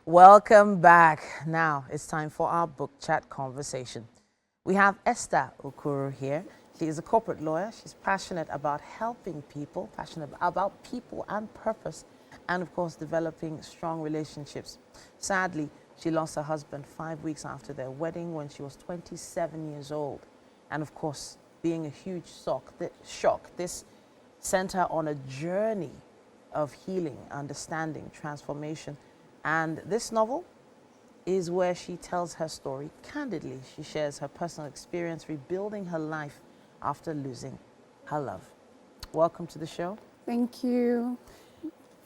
Welcome back. Now it's time for our book chat conversation. We have Esther Okuru here. She is a corporate lawyer. She's passionate about helping people, passionate about people and purpose, and of course, developing strong relationships. Sadly, she lost her husband 5 weeks after their wedding when she was 27 years old. And of course, being a huge shock, this sent her on a journey of healing, understanding, transformation. And this novel is where she tells her story candidly. She shares her personal experience rebuilding her life after losing her love. Welcome to the show. Thank you.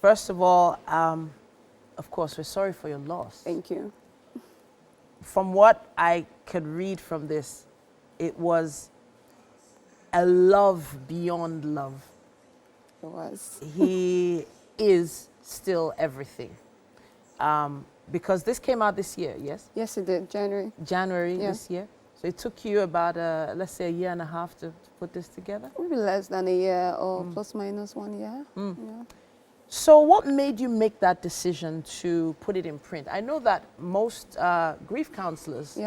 First of all, of course, we're sorry for your loss. Thank you. From what I could read from this, it was a love beyond love. It was. He is still everything. Because this came out this year, yes? Yes, it did. January. This year. So it took you about, let's say, a year and a half to put this together? Maybe less than a year or plus minus 1 year. Yeah. So what made you make that decision to put it in print? I know that most grief counselors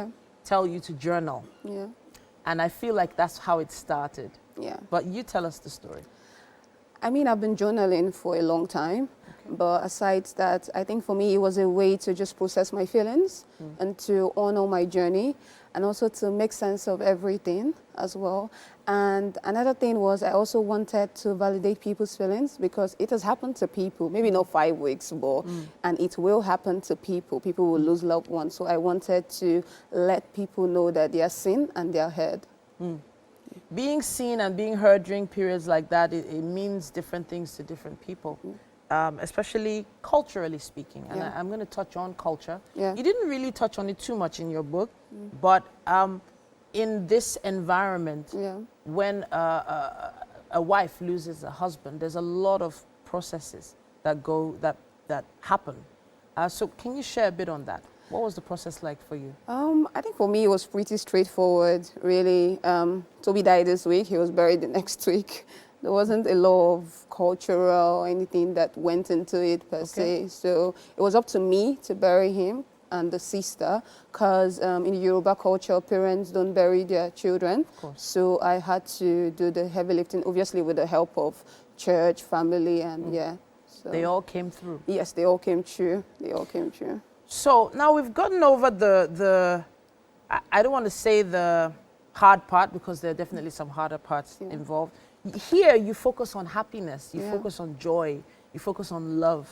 tell you to journal. Yeah. And I feel like that's how it started. Yeah. But you tell us the story. I mean, I've been journaling for a long time. But aside that, I think for me, it was a way to just process my feelings and to honor my journey and also to make sense of everything as well. And another thing was I also wanted to validate people's feelings because it has happened to people, maybe not 5 weeks, but, and it will happen to people. People will lose loved ones. So I wanted to let people know that they are seen and they are heard. Being seen and being heard during periods like that, it means different things to different people. Especially culturally speaking. And I'm going to touch on culture. You didn't really touch on it too much in your book, but in this environment, when a wife loses a husband, there's a lot of processes that happen. So can you share a bit on that? What was the process like for you? I think for me, it was pretty straightforward, really. Toby died this week. He was buried the next week. There wasn't a lot of cultural or anything that went into it per se. So it was up to me to bury him and the sister, because in Yoruba culture, parents don't bury their children. So I had to do the heavy lifting, obviously with the help of church, family, and So they all came through? Yes, they all came true. They all came true. So now we've gotten over I don't want to say the hard part, because there are definitely some harder parts involved. Here, you focus on happiness, you focus on joy, you focus on love,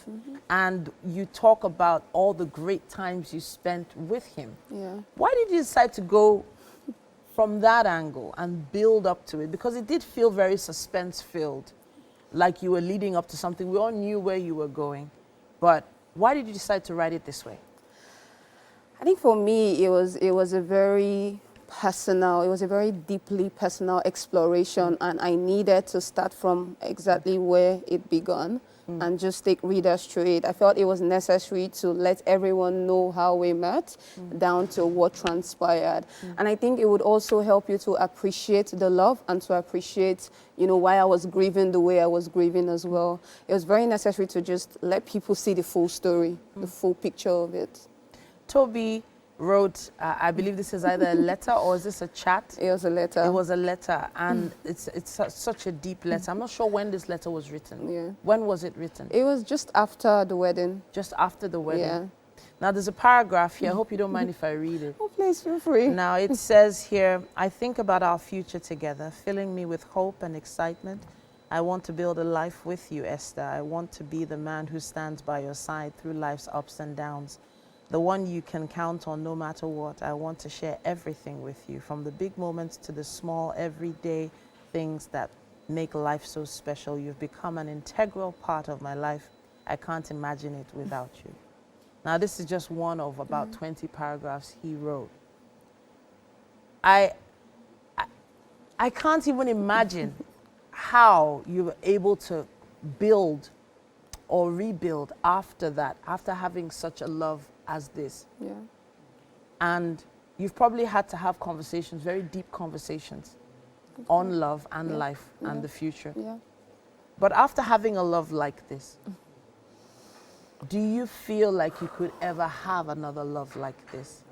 and you talk about all the great times you spent with him. Why did you decide to go from that angle and build up to it? Because it did feel very suspense-filled, like you were leading up to something. We all knew where you were going, but why did you decide to write it this way? I think for me, it was a very personal, it was a very deeply personal exploration, and I needed to start from exactly where it began and just take readers through it. I felt it was necessary to let everyone know how we met down to what transpired. And I think it would also help you to appreciate the love and to appreciate, you know, why I was grieving the way I was grieving as well. It was very necessary to just let people see the full story, the full picture of it. Toby wrote, I believe this is either a letter or is this a chat? It was a letter. It was a letter, and it's such a deep letter. I'm not sure when this letter was written. Yeah. When was it written? It was just after the wedding. Just after the wedding? Yeah. Now there's a paragraph here. I hope you don't mind if I read it. Oh, please, feel free. Now it says here, I think about our future together, filling me with hope and excitement. I want to build a life with you, Esther. I want to be the man who stands by your side through life's ups and downs. The one you can count on no matter what. I want to share everything with you, from the big moments to the small, everyday things that make life so special. You've become an integral part of my life. I can't imagine it without you. Now, this is just one of about 20 paragraphs he wrote. I can't even imagine how you were able to build or rebuild after that, after having such a love as this. Yeah. And you've probably had to have conversations, very deep conversations on love and life and the future. Yeah. But after having a love like this, Do you feel like you could ever have another love like this?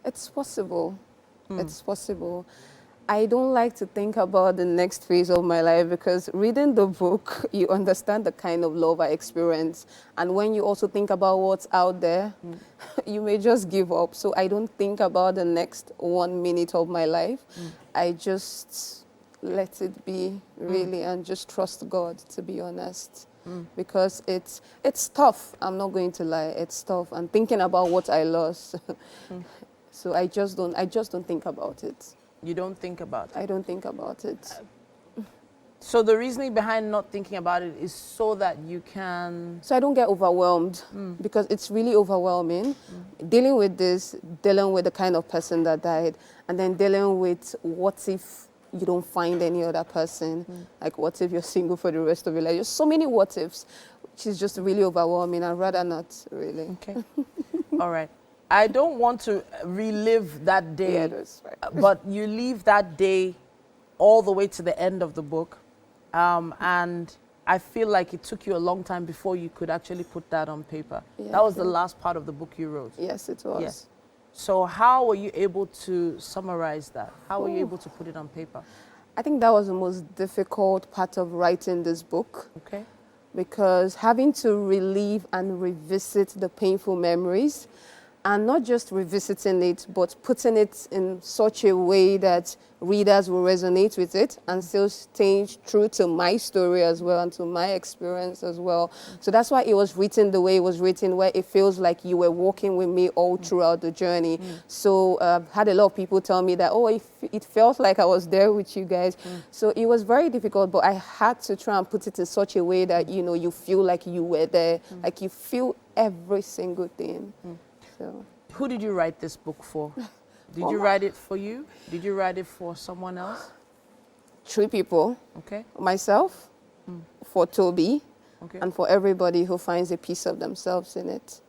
It's possible. It's possible. I don't like to think about the next phase of my life because reading the book, you understand the kind of love I experience. And when you also think about what's out there, you may just give up. So I don't think about the next 1 minute of my life. I just let it be, really, and just trust God, to be honest. Because it's tough. I'm not going to lie. It's tough. And thinking about what I lost. So I just don't think about it. You don't think about it? I don't think about it. So the reasoning behind not thinking about it is so that you can... So I don't get overwhelmed because it's really overwhelming. Dealing with this, dealing with the kind of person that died, and then dealing with what if you don't find any other person? Like what if you're single for the rest of your life? There's so many what ifs, which is just really overwhelming. I'd rather not, really. Okay. All right. I don't want to relive that day, Yeah, that's right. but you leave that day all the way to the end of the book. And I feel like it took you a long time before you could actually put that on paper. Yeah, that was the last part of the book you wrote. Yes, it was. Yes. So how were you able to summarize that? How were you able to put it on paper? I think that was the most difficult part of writing this book. Okay. Because having to relive and revisit the painful memories, and not just revisiting it, but putting it in such a way that readers will resonate with it and still staying true to my story as well and to my experience as well. So that's why it was written the way it was written, where it feels like you were walking with me all throughout the journey. So had a lot of people tell me that, oh, it felt like I was there with you guys. So it was very difficult, but I had to try and put it in such a way that, you know, you feel like you were there, like you feel every single thing. So. Who did you write this book for? Did you write it for you? Did you write it for someone else? 3 people. Okay. Myself, for Toby, Okay. and for everybody who finds a piece of themselves in it.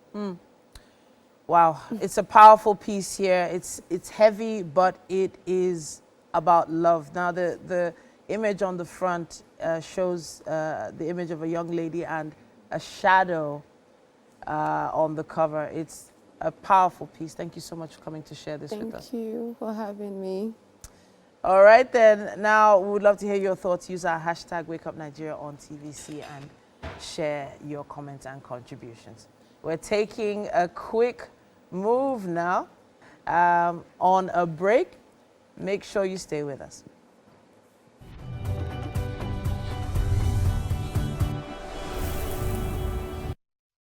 Wow, it's a powerful piece here. It's heavy, but it is about love. Now, the image on the front shows the image of a young lady and a shadow on the cover. It's a powerful piece. Thank you so much for coming to share this with us. Thank you for having me. All right, then. Now, we would love to hear your thoughts. Use our hashtag WakeUpNigeria on TVC and share your comments and contributions. We're taking a quick move now on a break. Make sure you stay with us.